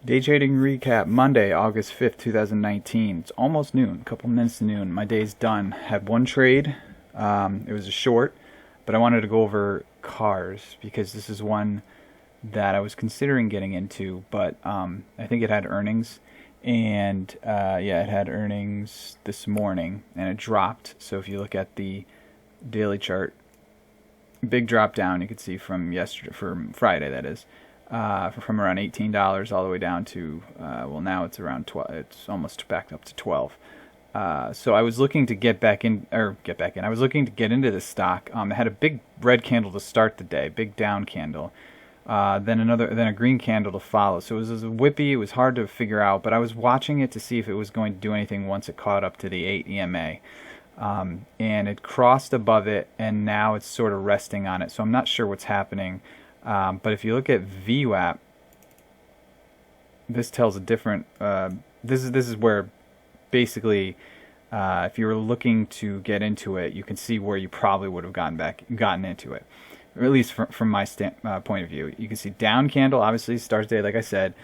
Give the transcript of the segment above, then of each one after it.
Day trading recap Monday, August 5th, 2019. It's almost noon, a couple minutes to noon. My day's done. Had one trade. It was a short, but I wanted to go over cars because this is one that I was considering getting into, but I think it had earnings. And it had earnings this morning and it dropped. So if you look at the daily chart, big drop down you could see from Friday, that is. From around $18 all the way down to now it's around 12. It's almost back up to 12. So I was looking to get back in. I was looking to get into this stock. It had a big red candle to start the day, big down candle. Then a green candle to follow. So it was whippy. It was hard to figure out, but I was watching it to see if it was going to do anything once it caught up to the 8 EMA. And it crossed above it, and now it's sort of resting on it. So I'm not sure what's happening. But if you look at VWAP, this tells a different. This is where basically, if you were looking to get into it, you can see where you probably would have gotten into it, or at least from my point of view. You can see down candle, obviously starts day, like I said,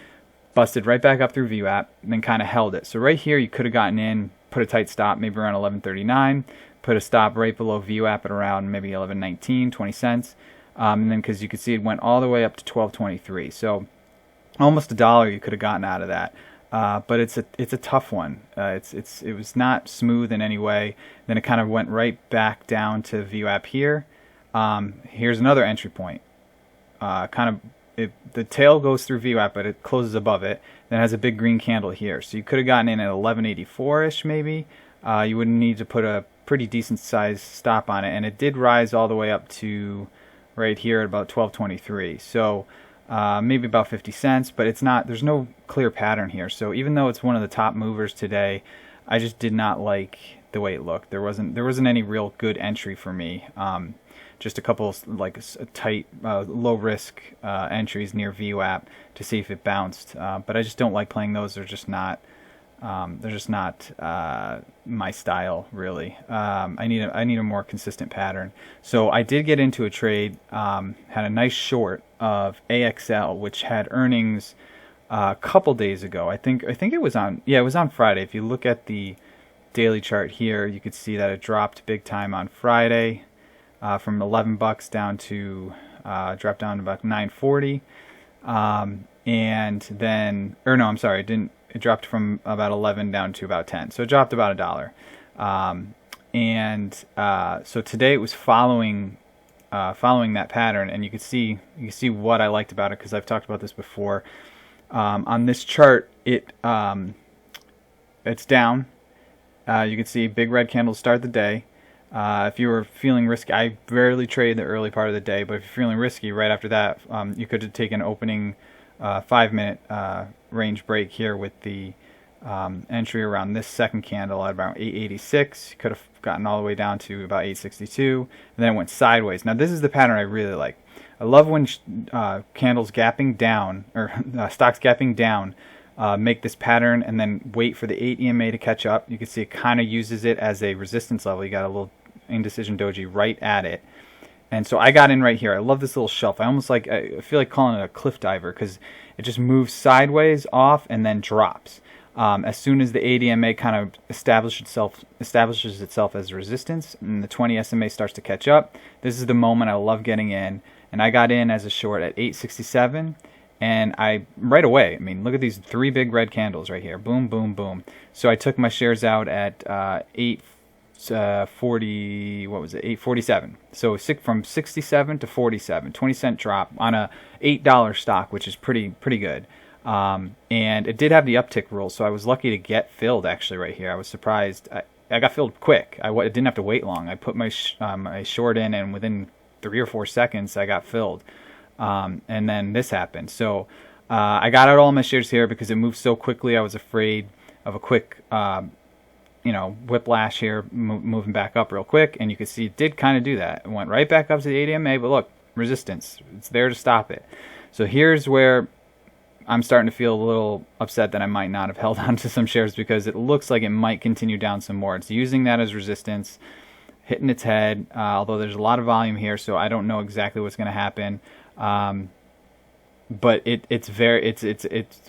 busted right back up through VWAP, and then kind of held it. So right here, you could have gotten in, put a tight stop, maybe around 11.39, put a stop right below VWAP at around maybe 11.19, 20 cents. And then because you could see it went all the way up to 12.23, so almost $1 you could have gotten out of that. But it's a tough one. It was not smooth in any way. Then it kind of went right back down to VWAP here. Here's another entry point. The tail goes through VWAP, but it closes above it. Then it has a big green candle here, so you could have gotten in at 11.84ish maybe. You would need to put a pretty decent size stop on it, and it did rise all the way up to right here at about 12.23, so maybe about 50 cents, but it's not. There's no clear pattern here. So even though it's one of the top movers today, I just did not like the way it looked. There wasn't any real good entry for me. Just a couple like tight, low risk entries near VWAP to see if it bounced. But I just don't like playing those. They're just not my style, really. I need a more consistent pattern. So I did get into a trade. Had a nice short of AXL, which had earnings a couple days ago. I think it was on Friday. If you look at the daily chart here, you could see that it dropped big time on Friday, from $11 down to dropped down to about 9.40. And then, or no, I'm sorry, it didn't. It dropped from about 11 down to about 10, so it dropped about $1. So today it was following that pattern, and you can see what I liked about it because I've talked about this before. On this chart, it's down. You can see big red candles start the day. If you were feeling risky, I rarely trade the early part of the day, but if you're feeling risky right after that, you could have taken opening 5-minute range break here with the entry around this second candle at about 8.86. Could have gotten all the way down to about 8.62, and then it went sideways. Now this is the pattern I really like. I love when candles gapping down, or stocks gapping down, make this pattern and then wait for the 8 EMA to catch up. You can see it kind of uses it as a resistance level. You got a little indecision doji right at it. And so I got in right here. I love this little shelf. I feel like calling it a cliff diver because it just moves sideways off and then drops. As soon as the 8 EMA kind of establishes itself as resistance and the 20 SMA starts to catch up, this is the moment I love getting in. And I got in as a short at 8.67, and right away, look at these 3 big red candles right here. Boom, boom, boom. So I took my shares out at 8.47. So from 67 to 47, 20-cent drop on a $8 stock, which is pretty good. And it did have the uptick rule, so I was lucky to get filled actually right here. I was surprised. I got filled quick. I didn't have to wait long. I put my short in, and within 3 or 4 seconds, I got filled. And then this happened. So I got out all my shares here because it moved so quickly. I was afraid of a quick whiplash here, moving back up real quick, and you can see it did kind of do that. It went right back up to the 8 EMA, but look, resistance. It's there to stop it. So here's where I'm starting to feel a little upset that I might not have held on to some shares because it looks like it might continue down some more. It's using that as resistance, hitting its head, although there's a lot of volume here, so I don't know exactly what's going to happen. but it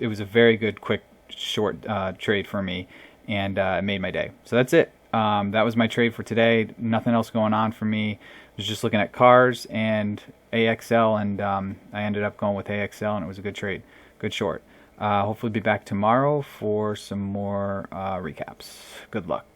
was a very good, quick, short trade for me, and it made my day. So that's it. That was my trade for today. Nothing else going on for me. I was just looking at cars and AXL, and I ended up going with AXL, and it was a good trade, good short. Hopefully be back tomorrow for some more recaps. Good luck.